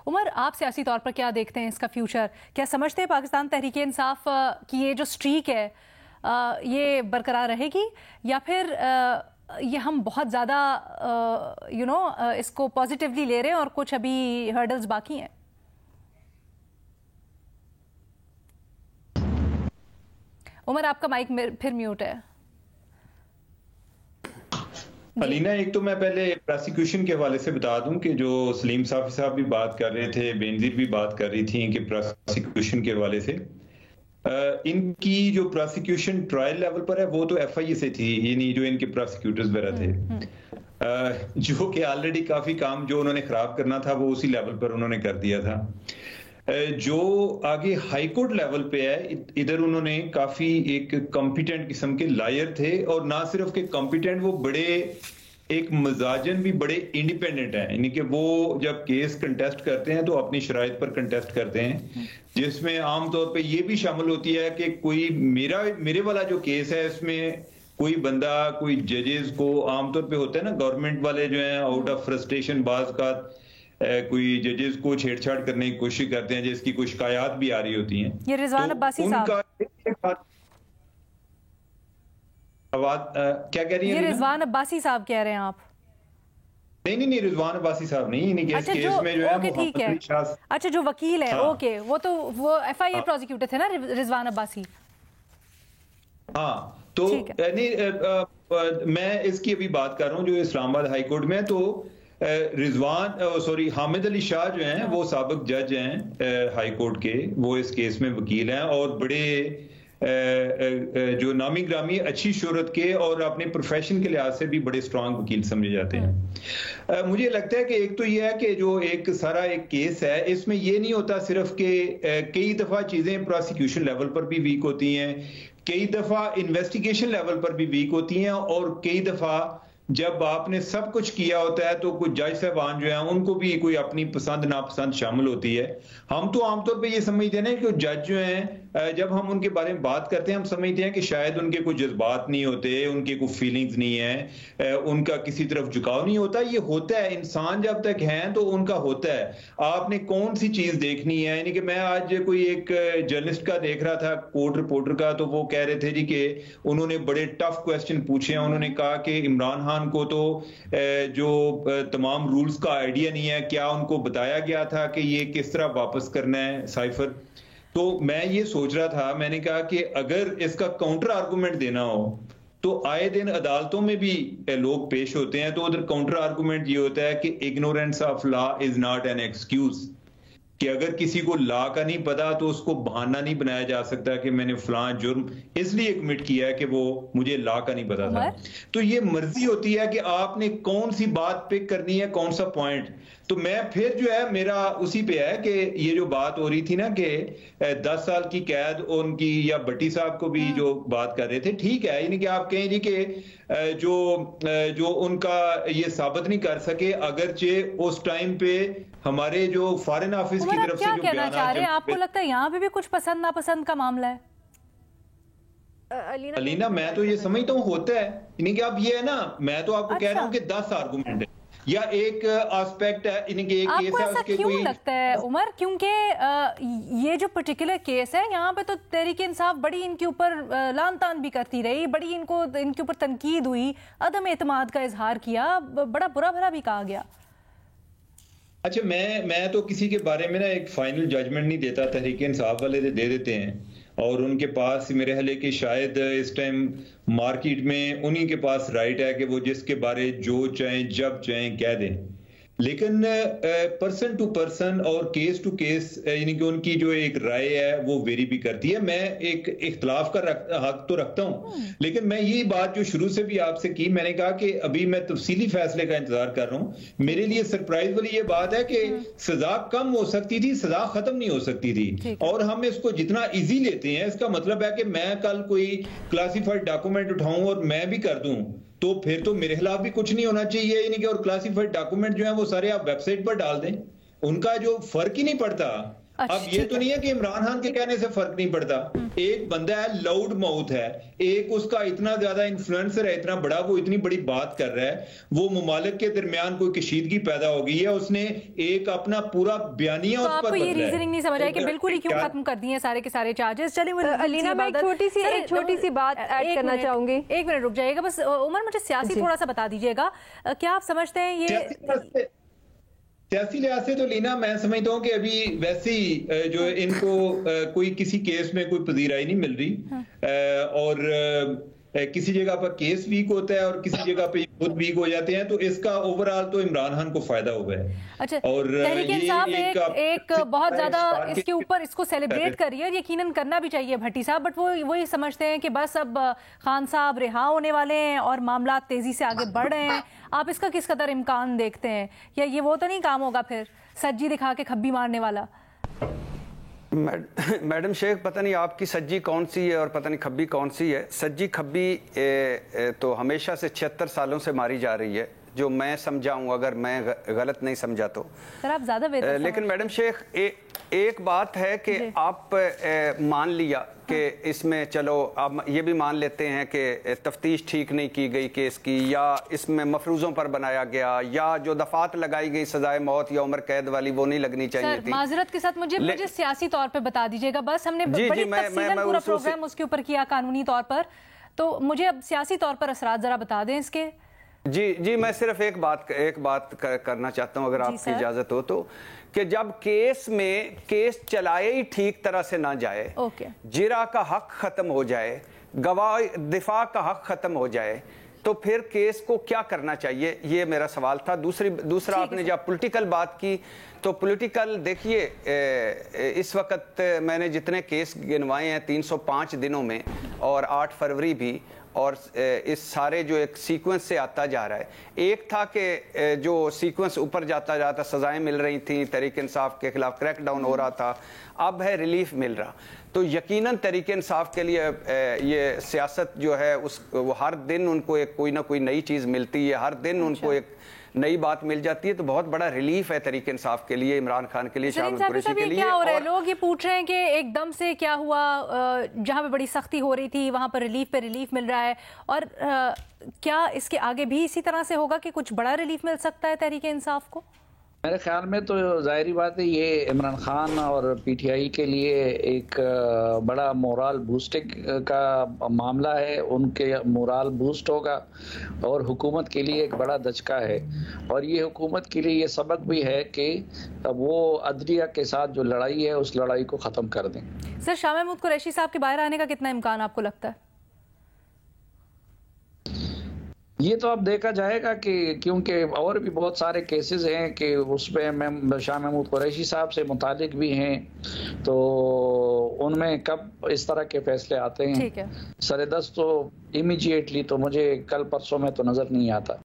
उमर, आप सियासी तौर पर क्या देखते हैं इसका फ्यूचर? क्या समझते हैं पाकिस्तान तहरीक इंसाफ की ये जो स्ट्रीक है ये बरकरार रहेगी, या फिर ये हम बहुत ज़्यादा इसको पॉजिटिवली ले रहे हैं और कुछ अभी हर्डल्स बाकी हैं? उमर, आपका माइक फिर म्यूट है। अलीना, एक तो मैं पहले प्रोसिक्यूशन के हवाले से बता दूं कि जो सलीम साफी साहब भी बात कर रहे थे, बेनजीर भी बात कर रही थी कि प्रोसिक्यूशन के हवाले से इनकी जो प्रोसिक्यूशन ट्रायल लेवल पर है वो तो एफआईए से थी, यानी जो इनके प्रोसिक्यूटर्स वगैरह थे, जो कि ऑलरेडी काफी काम जो उन्होंने खराब करना था वो उसी लेवल पर उन्होंने कर दिया था। जो आगे हाई कोर्ट लेवल पे है, इधर उन्होंने काफी एक कॉम्पिटेंट किस्म के लायर थे, और ना सिर्फ के कॉम्पिटेंट, वो बड़े एक मजाजन भी बड़े इंडिपेंडेंट हैं, यानी कि वो जब केस कंटेस्ट करते हैं तो अपनी शराइत पर कंटेस्ट करते हैं, जिसमें आमतौर पे ये भी शामिल होती है कि कोई मेरे वाला जो केस है इसमें कोई बंदा, कोई जजेस को आमतौर पे होता है ना, गवर्नमेंट वाले जो हैं आउट ऑफ फ्रस्ट्रेशन बाज का कोई जजेस को छेड़छाड़ करने की कोशिश करते हैं, जिसकी कुछ शिकायत भी आ रही होती हैं। ये रिजवान अब्बासी साहब क्या कह रही है? ये रिजवान अब्बासी साहब कह रहे हैं आप? नहीं, रिजवान अब्बासी साहब नहीं। अच्छा, केस में जो है ओके, ठीक है। अच्छा, जो वकील है, हाँ, ओके, वो एफआईए प्रोसिक्यूटर थे ना रिजवान अब्बासी? हाँ, तो नहीं, मैं इसकी अभी बात कर रहा हूँ जो इस्लामाबाद हाई कोर्ट में। तो हामिद अली शाह जो हैं वो साबिक जज हैं हाई कोर्ट के, वो इस केस में वकील हैं और बड़े जो नामी ग्रामी अच्छी शोहरत के और अपने प्रोफेशन के लिहाज से भी बड़े स्ट्रांग वकील समझे जाते हैं। मुझे लगता है कि एक तो ये है कि जो एक सारा एक केस है, इसमें ये नहीं होता सिर्फ कि कई दफा चीजें प्रोसिक्यूशन लेवल पर भी वीक होती हैं, कई दफा इन्वेस्टिगेशन लेवल पर भी वीक होती हैं, और कई दफा जब आपने सब कुछ किया होता है तो कुछ जज साहबान जो हैं उनको भी कोई अपनी पसंद नापसंद शामिल होती है। हम तो आमतौर पे ये समझते हैं ना कि जज जो हैं, जब हम उनके बारे में बात करते हैं हम समझते हैं कि शायद उनके कोई जज्बात नहीं होते, उनके कोई फीलिंग्स नहीं है, उनका किसी तरफ झुकाव नहीं होता। ये होता है, इंसान जब तक हैं तो उनका होता है। आपने कौन सी चीज देखनी है, यानी कि मैं आज कोई एक जर्नलिस्ट का देख रहा था, कोर्ट रिपोर्टर का, तो वो कह रहे थे जी कि उन्होंने बड़े टफ क्वेश्चन पूछे हैं। उन्होंने कहा कि इमरान खान को तो जो तमाम रूल्स का आइडिया नहीं है, क्या उनको बताया गया था कि ये किस तरह वापस करना है साइफर? तो मैं ये सोच रहा था, मैंने कहा कि अगर इसका काउंटर आर्गुमेंट देना हो तो आए दिन अदालतों में भी लोग पेश होते हैं, तो उधर काउंटर आर्गुमेंट ये होता है कि ignorance of law is not an excuse, कि अगर किसी को लॉ का नहीं पता तो उसको बहाना नहीं बनाया जा सकता कि मैंने फलां जुर्म इसलिए कमिट किया है कि वो मुझे लॉ का नहीं पता था। तो ये मर्जी होती है कि आपने कौन सी बात पिक करनी है, कौन सा पॉइंट। तो मैं फिर जो है मेरा उसी पे है कि ये जो बात हो रही थी ना कि 10 साल की कैद उनकी, या भट्टी साहब को भी जो बात कर रहे थे, ठीक है, यानी कि आप कहें जी कि जो उनका ये साबित नहीं कर सके, अगरचे उस टाइम पे हमारे जो फॉरेन ऑफिस की तरफ से जो कहना चाह रहे हैं, आपको लगता है यहाँ पे भी कुछ पसंद नापसंद का मामला है? अलीना, मैं तो ये समझता हूँ होता है, यानी कि अब ये है ना, मैं तो आपको कह रहा हूँ कि 10 आर्गुमेंट है या एक एस्पेक्ट है, यानी कि एक केस है उसके क्यों लगता है उमर? क्योंकि ये जो पर्टिकुलर केस है यहाँ पे तो तहरीक इंसाफ बड़ी इनके ऊपर लान तान भी करती रही, बड़ी इनके ऊपर तनकीद हुई, अदम एतमाद का इजहार किया, बड़ा बुरा भला भी कहा गया। अच्छा, मैं तो किसी के बारे में ना एक फाइनल जजमेंट नहीं देता, तहरीक इंसाफ वाले दे देते हैं, और उनके पास मेरे ख्याल है कि शायद इस टाइम मार्केट में उन्हीं के पास राइट है कि वो जिसके बारे जो चाहें जब चाहें कह दें। लेकिन पर्सन टू पर्सन और केस टू केस, यानी कि उनकी जो एक राय है वो वेरी भी करती है। मैं एक इख्तलाफ का हक तो रखता हूं, लेकिन मैं ये बात जो शुरू से भी आपसे की, मैंने कहा कि अभी मैं तफसीली फैसले का इंतजार कर रहा हूं। मेरे लिए सरप्राइज वाली ये बात है कि सजा कम हो सकती थी, सजा खत्म नहीं हो सकती थी, और हम इसको जितना इजी लेते हैं, इसका मतलब है कि मैं कल कोई क्लासिफाइड डॉक्यूमेंट उठाऊं और मैं भी कर दूं तो फिर तो मेरे खिलाफ भी कुछ नहीं होना चाहिए, यानी कि और क्लासिफाइड डॉक्यूमेंट जो है वो सारे आप वेबसाइट पर डाल दें, उनका जो फर्क ही नहीं पड़ता। अब ये तो नहीं है कि इमरान खान के कहने से फर्क नहीं पड़ता। एक बंदा है, लाउड माउथ है, एक उसका इतना ज्यादा इन्फ्लुएंसर है, इतना बड़ा, वो इतनी बड़ी बात कर रहा है, वो मुमालिक के दरमियान कोई कशीदगी पैदा हो गई है, उसने एक अपना पूरा बयानिया उस पर बदला है। ये रीजनिंग नहीं समझ आया कि बिल्कुल ही क्यों खत्म कर दिए सारे के सारे चार्जेस। चलिए अलीना, मैं एक छोटी सी बात ऐड करना चाहूंगी। एक मिनट रुक जाइएगा बस। उमर, मुझे सियासी थोड़ा सा बता दीजिएगा, क्या आप समझते हैं ये सियासी लिहाज से? तो लीना, मैं समझता हूँ कि अभी वैसे ही जो इनको कोई किसी केस में कोई पजीराई नहीं मिल रही, और किसी जगह पर केस वीक होता है और किसी जगह पे खुद वीक हो जाते हैं, तो इसका ओवरऑल तो इमरान खान को फायदा हुआ है। अच्छा, और तहरीक इंसाफ एक बहुत ज्यादा इसके ऊपर इसको सेलिब्रेट कर रही है, यकीनन करना भी चाहिए भट्टी साहब, बट वो वही समझते हैं कि बस अब खान साहब रिहा होने वाले हैं और मामला तेजी से आगे बढ़ रहे हैं। आप इसका किस कदर इम्कान देखते हैं, या ये वो तो नहीं काम होगा फिर सज्जी दिखा के खब्बी मारने वाला? मैडम शेख, पता नहीं आपकी सज्जी कौन सी है और पता नहीं खब्बी कौन सी है। सज्जी खब्बी तो हमेशा से 76 सालों से मारी जा रही है, जो मैं समझा हूँ, अगर मैं गलत नहीं समझा तो। सर आप ज्यादा लेकिन मैडम शेख, एक बात है कि आप मान लिया कि इसमें, चलो आप ये भी मान लेते हैं कि तफ्तीश ठीक नहीं की गई केस की, या इसमें मफरूजों पर बनाया गया, या जो दफात लगाई गई सजाए मौत या उम्र कैद वाली वो नहीं लगनी चाहिए थी। माजरत के साथ मुझे सियासी तौर पे बता दीजिएगा बस। हमने बड़ी तफसीलन पूरा प्रोग्राम उसके ऊपर किया कानूनी तौर पर, तो मुझे अब सियासी तौर पर असरात जरा बता दें इसके। जी, मैं सिर्फ एक बात करना चाहता हूं, अगर आपकी इजाजत हो तो, कि जब केस चलाए ही ठीक तरह से ना जाए, जिरा का हक खत्म हो जाए, गवाह दिफा का हक खत्म हो जाए, तो फिर केस को क्या करना चाहिए, ये मेरा सवाल था। दूसरा आपने जब पॉलिटिकल बात की, तो पॉलिटिकल देखिए, इस वक्त मैंने जितने केस गिनवाए हैं 305 दिनों में, और 8 फरवरी भी, और इस सारे जो एक सीक्वेंस से आता जा रहा है। एक था कि जो सीक्वेंस ऊपर जाता जाता सजाएं मिल रही थी, तहरीक इंसाफ के खिलाफ क्रैकडाउन हो रहा था, अब है रिलीफ मिल रहा। तो यकीनन तहरीक इंसाफ के लिए ये सियासत जो है वो हर दिन उनको एक कोई ना कोई नई चीज़ मिलती है, हर दिन उनको एक नई बात मिल जाती है, तो बहुत बड़ा रिलीफ है तहरीक इंसाफ के लिए, इमरान खान के लिए, शाहबाज कुरैशी के लिए। क्या हो रहा है, लोग ये पूछ रहे हैं कि एकदम से क्या हुआ, जहां पे बड़ी सख्ती हो रही थी वहां पर रिलीफ मिल रहा है, और क्या इसके आगे भी इसी तरह से होगा कि कुछ बड़ा रिलीफ मिल सकता है तहरीक इंसाफ को? मेरे ख्याल में तो जाहिर बात है, ये इमरान खान और पीटीआई के लिए एक बड़ा मोरल बूस्टिंग का मामला है। उनके मोरल बूस्ट होगा और हुकूमत के लिए एक बड़ा दचका है, और ये हुकूमत के लिए ये सबक भी है कि वो अदलिया के साथ जो लड़ाई है उस लड़ाई को ख़त्म कर दें। सर, शाह महमूद कुरैशी साहब के बाहर आने का कितना इम्कान आपको लगता है? ये तो अब देखा जाएगा कि, क्योंकि और भी बहुत सारे केसेस हैं कि उसमें शाह महमूद कुरैशी साहब से मुतालिक भी हैं, तो उनमें कब इस तरह के फैसले आते हैं। ठीक है, सरेदस्त तो इमीडिएटली तो मुझे कल परसों में तो नजर नहीं आता।